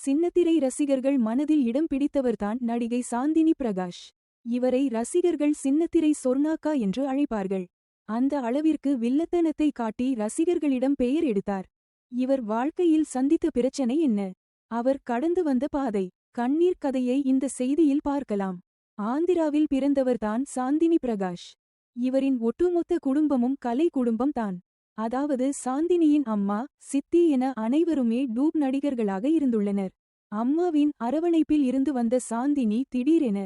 சின்னத்திரை ரசிகர்கள் மனதில் இடம் பிடித்தவர்தான் நடிகை சாந்தினி பிரகாஷ். இவரை ரசிகர்கள் சின்னத்திரை சொர்ணாக்கா என்று அழைப்பார்கள். அந்த அளவிற்கு வில்லத்தனத்தை காட்டி ரசிகர்களிடம் பெயர் எடுத்தார். இவர் வாழ்க்கையில் சந்தித்த பிரச்சனை என்ன, அவர் கடந்து வந்த பாதை, கண்ணீர் கதையை இந்த செய்தியில் பார்க்கலாம். ஆந்திராவில் பிறந்தவர்தான் சாந்தினி பிரகாஷ். இவரின் ஒட்டுமொத்த குடும்பமும் கலை குடும்பம்தான். அதாவது சாந்தினியின் அம்மா, சித்தி என அனைவருமே டூப் நடிகர்களாக இருந்துள்ளனர். அம்மாவின் அரவணைப்பில் இருந்து வந்த சாந்தினி திடீரென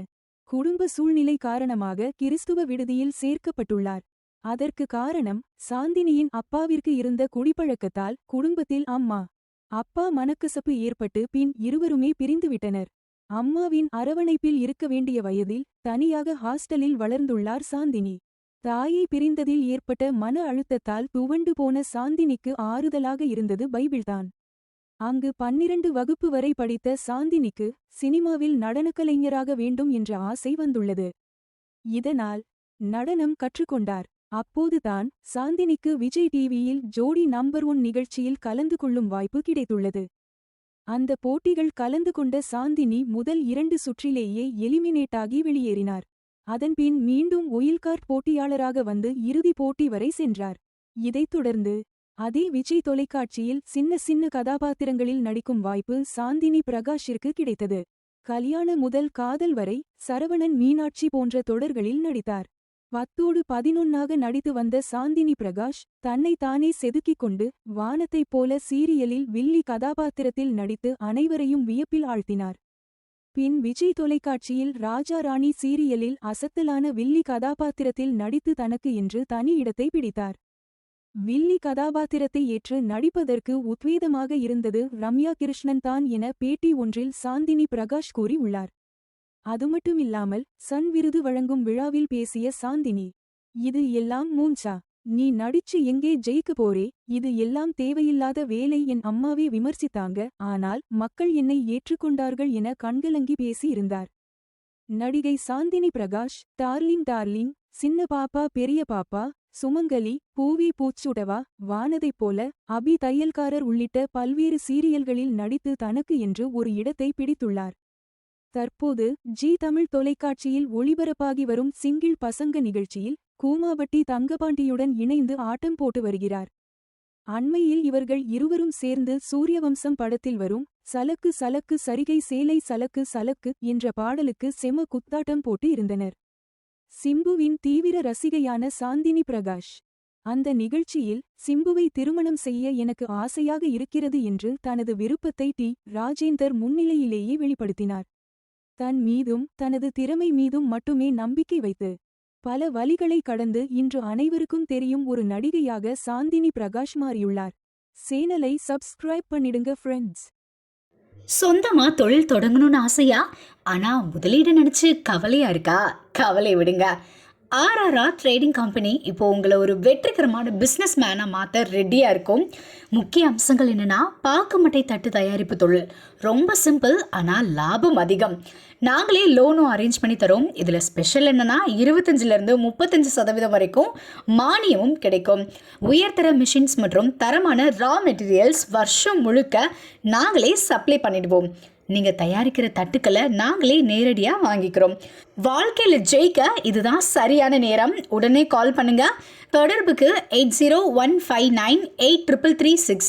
குடும்ப சூழ்நிலை காரணமாக கிறிஸ்துவ விடுதியில் சேர்க்கப்பட்டுள்ளார். அதற்கு காரணம் சாந்தினியின் அப்பாவிற்கு இருந்த குடிப்பழக்கத்தால் குடும்பத்தில் அம்மா அப்பா மனக்கசப்பு ஏற்பட்டு பின் இருவருமே பிரிந்துவிட்டனர். அம்மாவின் அரவணைப்பில் இருக்க வேண்டிய வயதில் தனியாக ஹாஸ்டலில் வளர்ந்துள்ளார் சாந்தினி. தாயை பிரிந்ததில் ஏற்பட்ட மன அழுத்தத்தால் துவண்டு போன சாந்தினிக்கு ஆறுதலாக இருந்தது பைபிள்தான். அங்கு 12 வகுப்பு வரை படித்த சாந்தினிக்கு சினிமாவில் நடனக்கலைஞராக வேண்டும் என்ற ஆசை வந்துள்ளது. இதனால் நடனம் கற்றுக்கொண்டார். அப்போதுதான் சாந்தினிக்கு விஜய் டிவியில் ஜோடி நம்பர் 1 நிகழ்ச்சியில் கலந்து கொள்ளும் வாய்ப்பு கிடைத்துள்ளது. அந்த போட்டிகள் கலந்து கொண்ட சாந்தினி முதல் 2 சுற்றிலேயே எலிமினேட்டாகி வெளியேறினார். அதன்பின் மீண்டும் ஒயில்கார்ட் போட்டியாளராக வந்து இறுதி போட்டி வரை சென்றார். இதைத் தொடர்ந்து அதே விஜய் தொலைக்காட்சியில் சின்ன சின்ன கதாபாத்திரங்களில் நடிக்கும் வாய்ப்பு சாந்தினி பிரகாஷிற்கு கிடைத்தது. கல்யாண முதல் காதல் வரை, சரவணன் மீனாட்சி போன்ற தொடர்களில் நடித்தார். 10-11 நடித்து வந்த சாந்தினி பிரகாஷ் தன்னை தானே செதுக்கிக் கொண்டு வானத்தைப் போல சீரியலில் வில்லி கதாபாத்திரத்தில் நடித்து அனைவரையும் வியப்பில் ஆழ்த்தினார். பின் விஜய் தொலைக்காட்சியில் ராஜா ராணி சீரியலில் அசத்தலான வில்லி கதாபாத்திரத்தில் நடித்து தனக்கு என்று தனி இடத்தை பிடித்தார். வில்லி கதாபாத்திரத்தை ஏற்று நடிப்பதற்கு உத்வேதமாக இருந்தது ரம்யா கிருஷ்ணன் தான் என பேட்டி ஒன்றில் சாந்தினி பிரகாஷ் கூறி உள்ளார். அதுமட்டுமில்லாமல் சன் விருது வழங்கும் விழாவில் பேசிய சாந்தினி, இது எல்லாம் மூஞ்சா, நீ நடிச்சு எங்கே ஜெயிக்க போறே, இது எல்லாம் தேவையில்லாத வேலை, என் அம்மாவே விமர்சித்தாங்க, ஆனால் மக்கள் என்னை ஏற்றுக்கொண்டார்கள் என கண்கலங்கி பேசியிருந்தார். நடிகை சாந்தினி பிரகாஷ் டார்லிங் டார்லிங், சின்ன பாப்பா பெரிய பாப்பா, சுமங்கலி, பூவி பூச்சுடவா, வானதைப் போல, அபி தையல்காரர் உள்ளிட்ட பல்வேறு சீரியல்களில் நடித்து தனக்கு என்று ஒரு இடத்தை பிடித்துள்ளார். தற்போது ஜி தமிழ் தொலைக்காட்சியில் ஒளிபரப்பாகி வரும் சிங்கிள் பசங்க நிகழ்ச்சியில் கூமாவட்டி தங்கபாண்டியுடன் இணைந்து ஆட்டம் போட்டு வருகிறார். அண்மையில் இவர்கள் இருவரும் சேர்ந்து சூரியவம்சம் படத்தில் வரும் சலக்கு சலக்கு சரிகை சேலை சலக்கு சலக்கு என்ற பாடலுக்கு செம குத்தாட்டம் போட்டு இருந்தனர். சிம்புவின் தீவிர ரசிகையான சாந்தினி பிரகாஷ் அந்த நிகழ்ச்சியில் சிம்புவை திருமணம் செய்ய எனக்கு ஆசையாக இருக்கிறது என்று தனது விருப்பத்தை ராஜேந்தர் முன்னிலையிலேயே வெளிப்படுத்தினார். தன் மீதும் தனது திறமை மீதும் மட்டுமே நம்பிக்கை வைத்து பல வழிகளை கடந்து இன்று அனைவருக்கும் தெரியும் ஒரு நடிகையாக சாந்தினி பிரகாஷ் மாறியுள்ளார். சேனலை சப்ஸ்கிரைப் பண்ணிடுங்க ஃப்ரெண்ட்ஸ். சொந்தமா தொழில் தொடங்கணும்னு ஆசையா, ஆனா முதலீடு நினைச்சு கவலையா இருக்கா? கவலை விடுங்க. ஆர்ஆர்ஆர் ட்ரேடிங் கம்பெனி இப்போ உங்களை ஒரு வெற்றிகரமான பிஸ்னஸ் மேனாக மாற்ற ரெடியாக இருக்கும். முக்கிய அம்சங்கள் என்னென்னா, பாக்குமட்டை தட்டு தயாரிப்பு தொழில் ரொம்ப சிம்பிள், ஆனால் லாபம் அதிகம். நாங்களே லோனும் அரேஞ்ச் பண்ணி தரோம். இதில் ஸ்பெஷல் என்னென்னா 25% வரைக்கும் மானியமும் கிடைக்கும். உயர்தர மிஷின்ஸ் மற்றும் தரமான ரா மெட்டீரியல்ஸ் வருஷம் முழுக்க நாங்களே சப்ளை பண்ணிடுவோம். நீங்கள் தயாரிக்கிற தட்டுக்களை நாங்களே நேரடியாக வாங்கிக்கிறோம். வாழ்க்கையில் ஜெயிக்க இதுதான் சரியான நேரம். உடனே கால் பண்ணுங்க. தொடர்புக்கு 8015983336.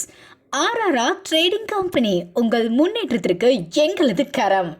ஆர்ஆர்ஆர் ட்ரேடிங் கம்பெனி, உங்கள் முன்னேற்றத்திற்கு எங்களது கரம்.